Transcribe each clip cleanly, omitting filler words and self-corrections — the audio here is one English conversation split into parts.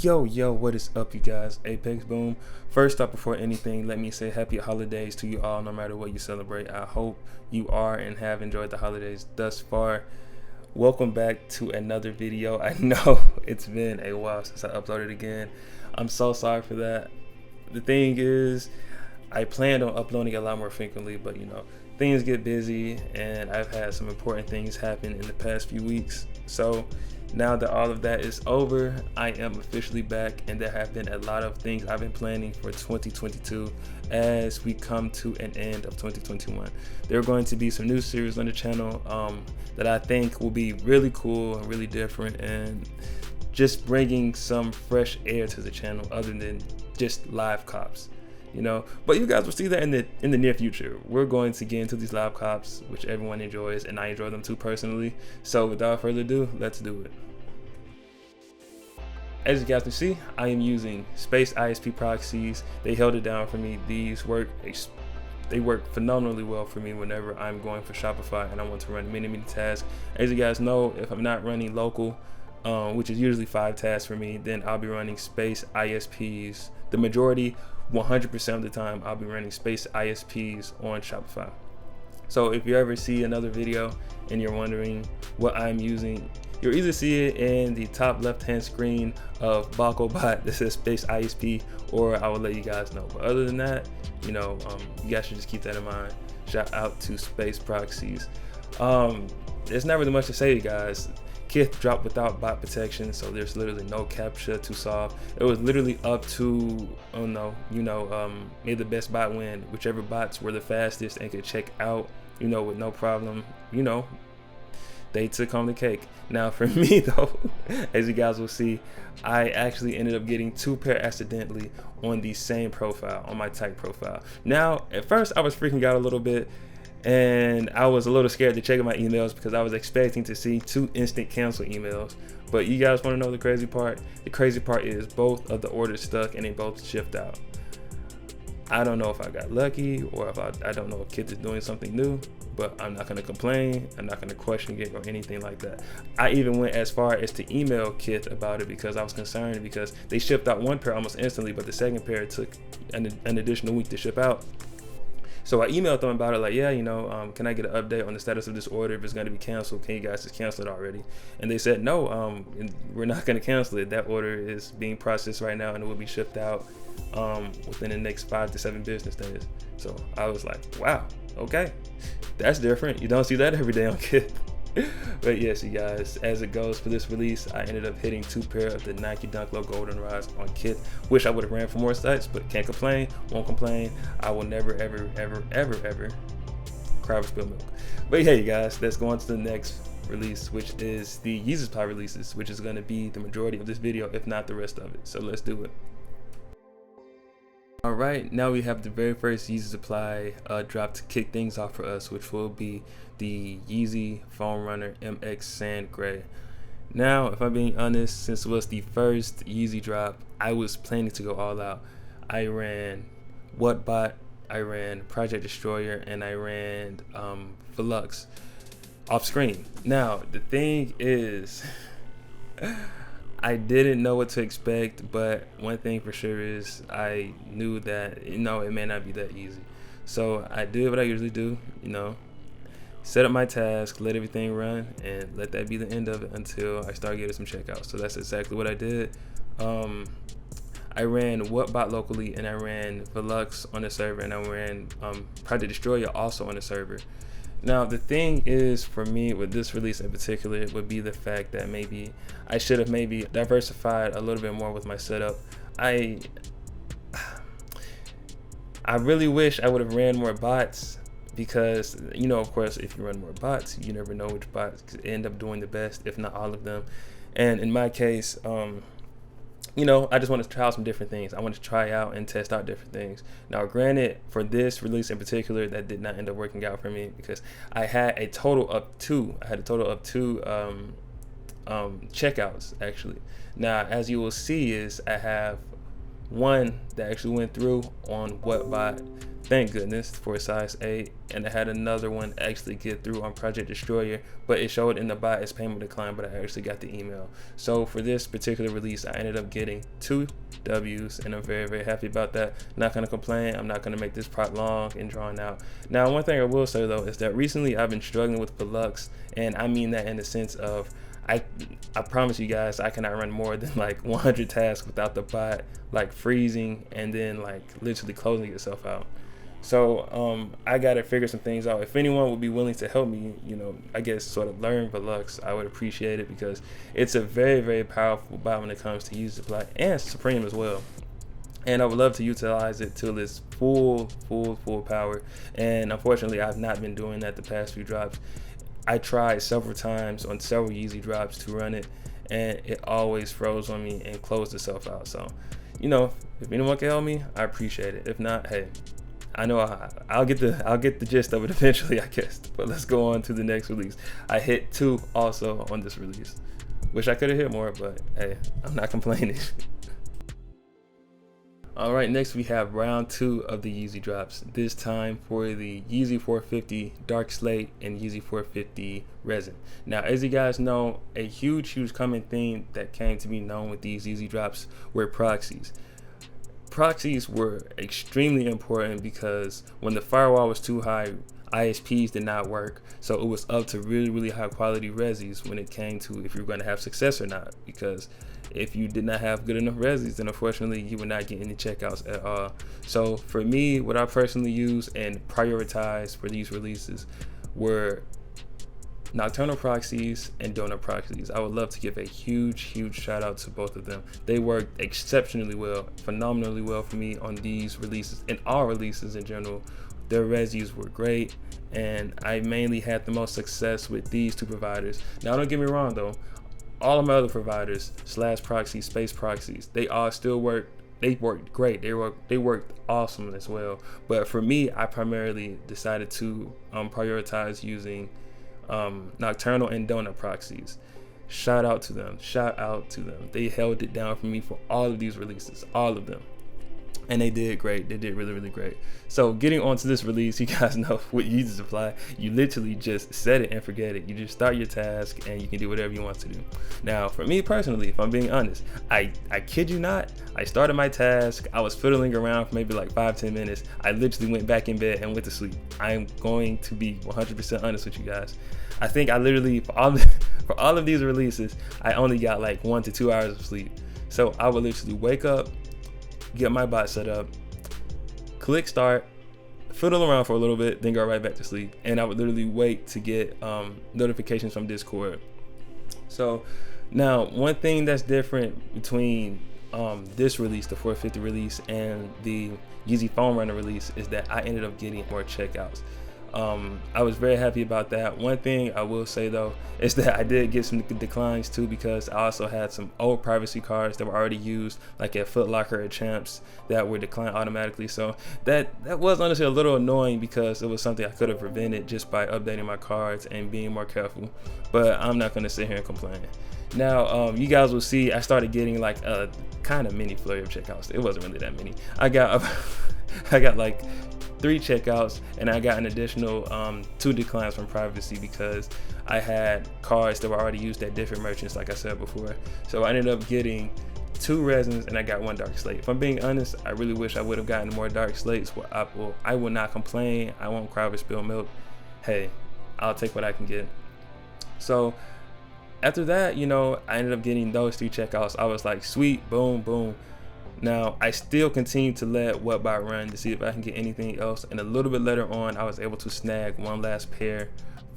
Yo, what is up, you guys? Apex Boom. First up, before anything, let me say happy holidays to you all, no matter what you celebrate. I hope you are and have enjoyed the holidays thus far. Welcome back to another video. I know it's been a while since I uploaded again. I'm so sorry for that. The thing is, I planned on uploading a lot more frequently, but things get busy and I've had some important things happen in the past few weeks. So now that all of that is over, I am officially back, and there have been a lot of things I've been planning for 2022 as we come to an end of 2021. There are going to be some new series on the channel that I think will be really cool and really different, and just bringing some fresh air to the channel other than just live cops. But you guys will see that in the near future. We're going to get into these live cops, which everyone enjoys, and I enjoy them too personally. So without further ado, let's do it. As you guys can see, I am using Space ISP proxies. They held it down for me. These work phenomenally well for me whenever I'm going for Shopify and I want to run many tasks. As you guys know, if I'm not running local, which is usually 5 tasks for me, then I'll be running Space ISPs. The majority, 100% of the time, I'll be running Space ISPs on Shopify. So if you ever see another video and you're wondering what I'm using, you'll either see it in the top left-hand screen of Balkobot that says Space ISP, or I will let you guys know. But other than that, you guys should just keep that in mind. Shout out to Space Proxies. There's not really much to say, guys. Kith dropped without bot protection, so there's literally no captcha to solve. It was literally up to, may the best bot win. Whichever bots were the fastest and could check out, with no problem, they took home the cake. Now for me though, as you guys will see, I actually ended up getting 2 pair accidentally on the same profile, on my type profile. Now, at first I was freaking out a little bit, and I was a little scared to check my emails because I was expecting to see 2 instant cancel emails. But you guys want to know the crazy part? The crazy part is both of the orders stuck and they both shipped out. I don't know if I got lucky or if I don't know if Kith is doing something new, but I'm not going to complain. I'm not going to question it or anything like that. I even went as far as to email Kith about it because I was concerned, because they shipped out 1 pair almost instantly, but the second pair took an additional week to ship out. So I emailed them about it, like, yeah, can I get an update on the status of this order? If it's going to be canceled, can you guys just cancel it already? And they said, no, we're not going to cancel it. That order is being processed right now and it will be shipped out within the next 5 to 7 business days. So I was like, wow, okay, that's different. You don't see that every day on Kith. But yes, you guys, as it goes for this release, I ended up hitting 2 pair of the Nike Dunk Low Goldenrods on Kith. Wish I would have ran for more sites, but can't complain, won't complain. I will never, ever cry for spilled milk. But yeah, you guys, let's go on to the next release, which is the Yeezy Supply releases, which is going to be the majority of this video, if not the rest of it. So let's do it. Alright, now we have the very first Yeezy Supply drop to kick things off for us, which will be the Yeezy Foam Runner MX Sand Gray. Now, if I'm being honest, since it was the first Yeezy drop, I was planning to go all out. I ran Whatbot, I ran Project Destroyer, and I ran Velux off screen. Now, the thing is, I didn't know what to expect, but one thing for sure is I knew that, it may not be that easy. So I did what I usually do, set up my task, let everything run, and let that be the end of it until I start getting some checkouts. So that's exactly what I did. I ran Whatbot locally, and I ran Velux on the server, and I ran Project Destroyer also on the server. Now, the thing is, for me, with this release in particular, would be the fact that maybe I should have maybe diversified a little bit more with my setup. I really wish I would have ran more bots, because, of course, if you run more bots, you never know which bots end up doing the best, if not all of them. And in my case, you know, I just want to try out some different things. I want to try out and test out different things. Now, granted, for this release in particular, that did not end up working out for me because I had a total of two. Checkouts actually. Now, as you will see, is I have one that actually went through on Whatbot, thank goodness, for a size 8, and I had another one actually get through on Project Destroyer, but it showed in the bot as payment decline, but I actually got the email. So for this particular release, I ended up getting 2 W's, and I'm very, very happy about that. Not gonna complain. I'm not gonna make this part long and drawn out. Now, one thing I will say though is that recently I've been struggling with Beluga, and I mean that in the sense of I promise you guys I cannot run more than like 100 tasks without the bot like freezing and then like literally closing itself out. So I gotta figure some things out. If anyone would be willing to help me, you know, I guess sort of learn Beluga, I would appreciate it because it's a very, very powerful bot when it comes to use supply and Supreme as well. And I would love to utilize it till it's full power. And unfortunately, I've not been doing that the past few drops. I tried several times on several Yeezy drops to run it, and it always froze on me and closed itself out. So, you know, if anyone can help me, I appreciate it. If not, hey, I know I'll get the gist of it eventually, I guess. But let's go on to the next release. I hit 2 also on this release. Wish I could have hit more, but hey, I'm not complaining. All right, next we have round 2 of the Yeezy drops. This time for the Yeezy 450 Dark Slate and Yeezy 450 Resin. Now, as you guys know, a huge common theme that came to be known with these Yeezy drops were proxies. Proxies were extremely important because when the firewall was too high, ISPs did not work. So it was up to really high quality resis when it came to if you're going to have success or not. Because if you did not have good enough resis, then unfortunately you would not get any checkouts at all. So for me, what I personally use and prioritize for these releases were Nocturnal Proxies and Donut Proxies. I would love to give a huge shout out to both of them. They worked exceptionally well, phenomenally well for me on these releases and all releases in general. Their resis were great, and I mainly had the most success with these 2 providers. Now, don't get me wrong though, all of my other providers, Slash Proxies, Space Proxies, they all still work. They worked great. They worked awesome as well. But for me, I primarily decided to prioritize using Nocturnal and Donut Proxies. Shout out to them. They held it down for me for all of these releases, all of them. And they did great. They did really great. So getting onto this release, you guys know with Yeezy Supply, you literally just set it and forget it. You just start your task and you can do whatever you want to do. Now, for me personally, if I'm being honest, I kid you not, I started my task. I was fiddling around for maybe like 5-10 minutes. I literally went back in bed and went to sleep. I am going to be 100% honest with you guys. I think I literally, for all of these releases, I only got like 1 to 2 hours of sleep. So I would literally wake up, get my bot set up, click start, fiddle around for a little bit, then go right back to sleep. And I would literally wait to get notifications from Discord. So now, one thing that's different between this release, the 450 release, and the Yeezy Foam Runner release is that I ended up getting more checkouts. I was very happy about that. One thing I will say though is that I did get some declines too, because I also had some old privacy cards that were already used, like at Foot Locker or Champs, that were declined automatically. So that was honestly a little annoying, because it was something I could have prevented just by updating my cards and being more careful. But I'm not gonna sit here and complain. Now, you guys will see I started getting like a kind of mini flurry of checkouts. It wasn't really that many. I got like 3 checkouts, and I got an additional 2 declines from privacy because I had cards that were already used at different merchants, like I said before. So I ended up getting 2 resins and I got 1 dark slate. If I'm being honest, I really wish I would have gotten more dark slates. I will not complain. I won't cry over spilled milk. Hey, I'll take what I can get. So after that, you know, I ended up getting those 3 checkouts. I was like, sweet, boom, boom. Now, I still continue to let Whatbot run to see if I can get anything else. And a little bit later on, I was able to snag 1 last pair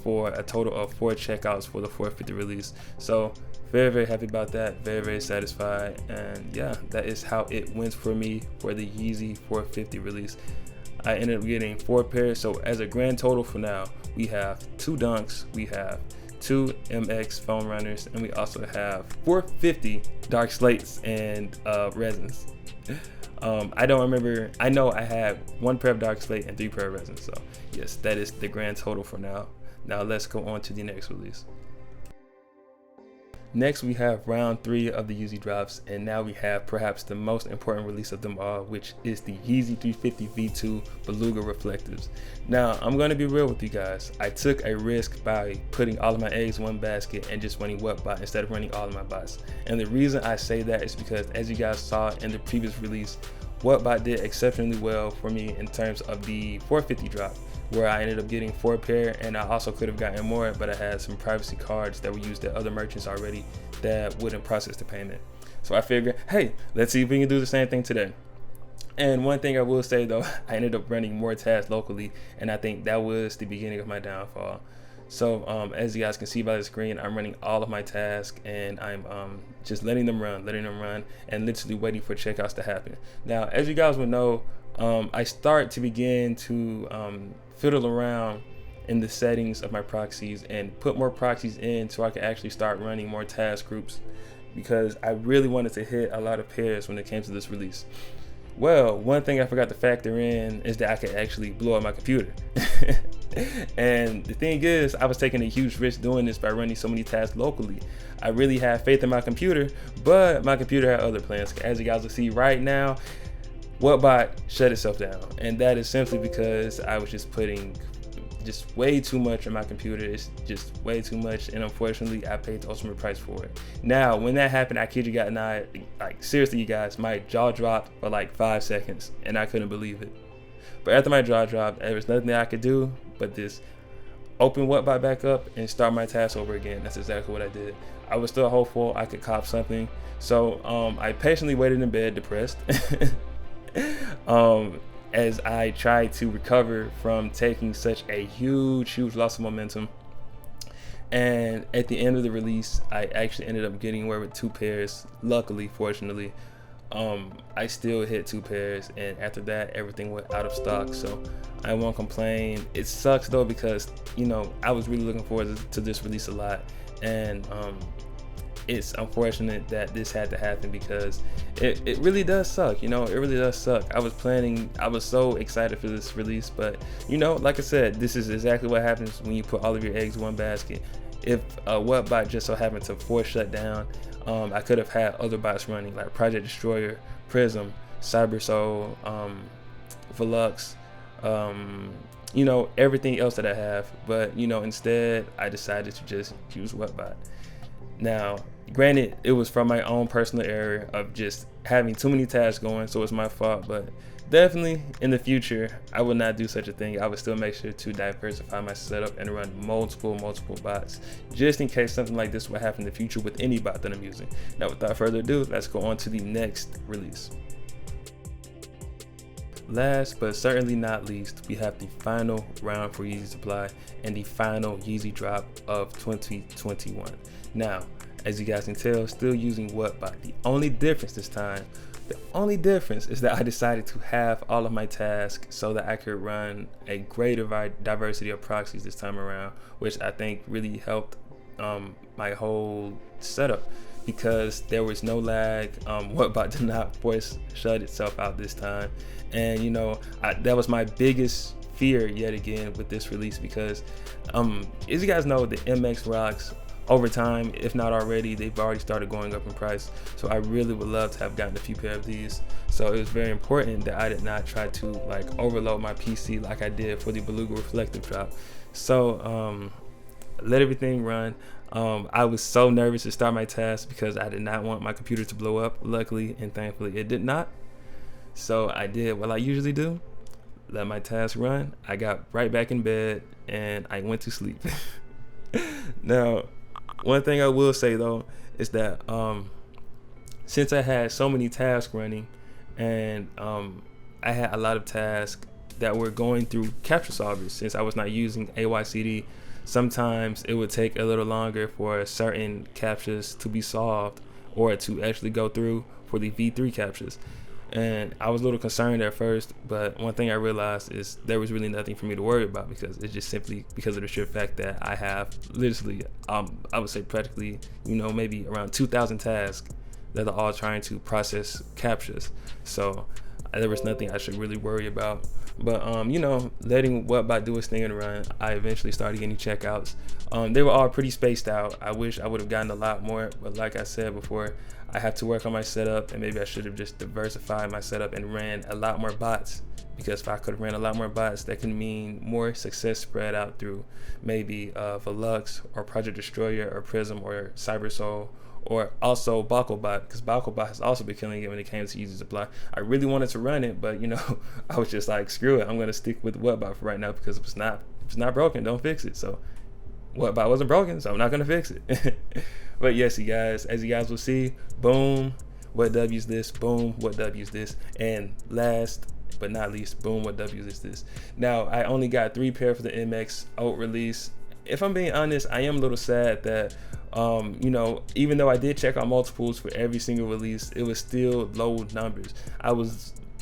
for a total of 4 checkouts for the 450 release. So very, very happy about that. Very, very satisfied. And yeah, that is how it went for me for the Yeezy 450 release. I ended up getting 4 pairs. So as a grand total for now, we have 2 dunks, we have 2 MX foam runners, and we also have 450 dark slates and resins. I don't remember. I know I had 1 pair of dark slate and 3 pair of resins. So yes, that is the grand total for now. Now let's go on to the next release. Next, we have round 3 of the Yeezy drops, and now we have perhaps the most important release of them all, which is the Yeezy 350 V2 Beluga reflectives. Now, I'm going to be real with you guys. I took a risk by putting all of my eggs in one basket and just running Whatbot instead of running all of my bots. And the reason I say that is because, as you guys saw in the previous release, Whatbot did exceptionally well for me in terms of the 450 drop, where I ended up getting 4 pair, and I also could have gotten more, but I had some privacy cards that were used at other merchants already that wouldn't process the payment. So I figured, hey, let's see if we can do the same thing today. And one thing I will say though, I ended up running more tasks locally, and I think that was the beginning of my downfall. So as you guys can see by the screen, I'm running all of my tasks, and I'm just letting them run, and literally waiting for checkouts to happen. Now, as you guys will know, I start to begin to fiddle around in the settings of my proxies and put more proxies in so I can actually start running more task groups, because I really wanted to hit a lot of pairs when it came to this release. Well, one thing I forgot to factor in is that I could actually blow up my computer. And the thing is, I was taking a huge risk doing this by running so many tasks locally. I really had faith in my computer, but my computer had other plans. As you guys will see right now, Whatbot shut itself down, and that is simply because I was just putting just way too much on my computer. It's just way too much, and unfortunately I paid the ultimate price for it. Now, when that happened, I kid you not, like seriously you guys, my jaw dropped for like 5 seconds, and I couldn't believe it. But after my jaw dropped, there was nothing that I could do but just open Whatbot back up and start my task over again. That's exactly what I did. I was still hopeful I could cop something, so I patiently waited in bed, depressed. As I tried to recover from taking such a huge loss of momentum. And at the end of the release, I actually ended up getting away with 2 pairs. Luckily, fortunately, I still hit 2 pairs, and after that everything went out of stock, so I won't complain. It sucks though, because you know I was really looking forward to this release a lot, and it's unfortunate that this had to happen, because it really does suck. You know, it really does suck. I was so excited for this release, but you know, like I said, this is exactly what happens when you put all of your eggs in one basket. If Whatbot just so happened to force shut down, I could have had other bots running like Project Destroyer, Prism, CyberSoul, Velux, you know, everything else that I have. But you know, instead I decided to just use Whatbot. Now, granted, it was from my own personal error of just having too many tasks going, so it's my fault, but definitely in the future, I would not do such a thing. I would still make sure to diversify my setup and run multiple bots, just in case something like this would happen in the future with any bot that I'm using. Now, without further ado, let's go on to the next release. Last but certainly not least, we have the final round for Yeezy supply and the final Yeezy drop of 2021. Now, as you guys can tell, still using Whatbot. The only difference this time, is that I decided to have all of my tasks so that I could run a greater diversity of proxies this time around, which I think really helped my whole setup, because there was no lag. Whatbot did not force shut itself out this time, and you know, that was my biggest fear yet again with this release, because as you guys know, the MX rocks over time, if not already, they've already started going up in price. So I really would love to have gotten a few pair of these. So it was very important that I did not try to like overload my PC like I did for the Beluga reflective drop. So let everything run. I was so nervous to start my task because I did not want my computer to blow up. Luckily and thankfully it did not. So I did what I usually do, let my task run. I got right back in bed and I went to sleep. Now, one thing I will say though is that since I had so many tasks running, and I had a lot of tasks that were going through capture solvers, since I was not using AYCD, sometimes it would take a little longer for certain captures to be solved or to actually go through for the V3 captures. And I was a little concerned at first, but one thing I realized is there was really nothing for me to worry about, because it's just simply because of the sheer fact that I have literally, I would say practically, maybe around 2,000 tasks that are all trying to process captures. So there was nothing I should really worry about. But letting Whatbot do its thing and run, I eventually started getting checkouts. They were all pretty spaced out. I wish I would have gotten a lot more, but like I said before, I have to work on my setup, and maybe I should have just diversified my setup and ran a lot more bots, because if I could have ran a lot more bots, that can mean more success spread out through maybe Velux or Project Destroyer or Prism or Cybersoul, or also Balkobot, because Balkobot has also been killing it when it came to user supply. I really wanted to run it, but I was just like, screw it, I'm gonna stick with Whatbot for right now, because if it's not broken, don't fix it. So Whatbot wasn't broken, so I'm not gonna fix it. But yes, you guys, as you guys will see, boom, what W's this, boom, what W's this, and last but not least, boom, what W's is this. Now, I only got 3 pair for the MX out release. If I'm being honest, I am a little sad that even though I did check out multiples for every single release, it was still low numbers.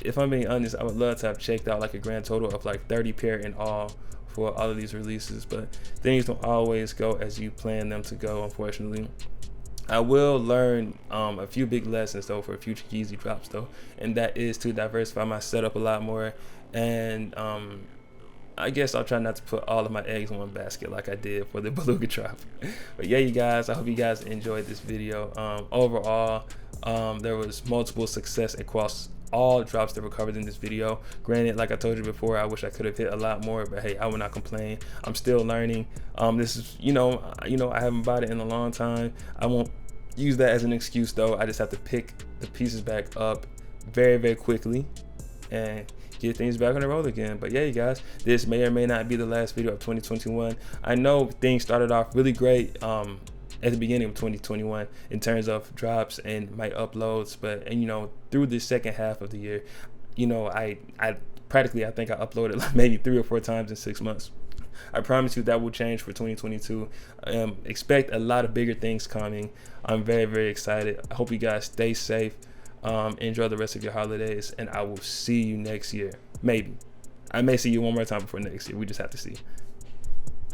If I'm being honest, I would love to have checked out like a grand total of like 30 pair in all for all of these releases, but things don't always go as you plan them to go, unfortunately. I will learn a few big lessons though for future Yeezy drops though, and that is to diversify my setup a lot more, and I guess I'll try not to put all of my eggs in one basket like I did for the Beluga drop. But yeah, you guys, I hope you guys enjoyed this video. Overall, there was multiple success across all drops that were covered in this video. Granted, like I told you before, I wish I could have hit a lot more, but hey, I will not complain. I'm still learning. This is, I haven't bought it in a long time. I won't use that as an excuse though. I just have to pick the pieces back up very, very quickly and get things back on the road again. But yeah, you guys, this may or may not be the last video of 2021. I know things started off really great at the beginning of 2021 in terms of drops and my uploads, but through the second half of the year, I practically, I think I uploaded like maybe 3 or 4 times in 6 months. I promise you that will change for 2022. Expect a lot of bigger things coming. I'm very, very excited. I hope you guys stay safe. Enjoy the rest of your holidays, and I will see you next year. Maybe I may see you one more time before next year. We just have to see.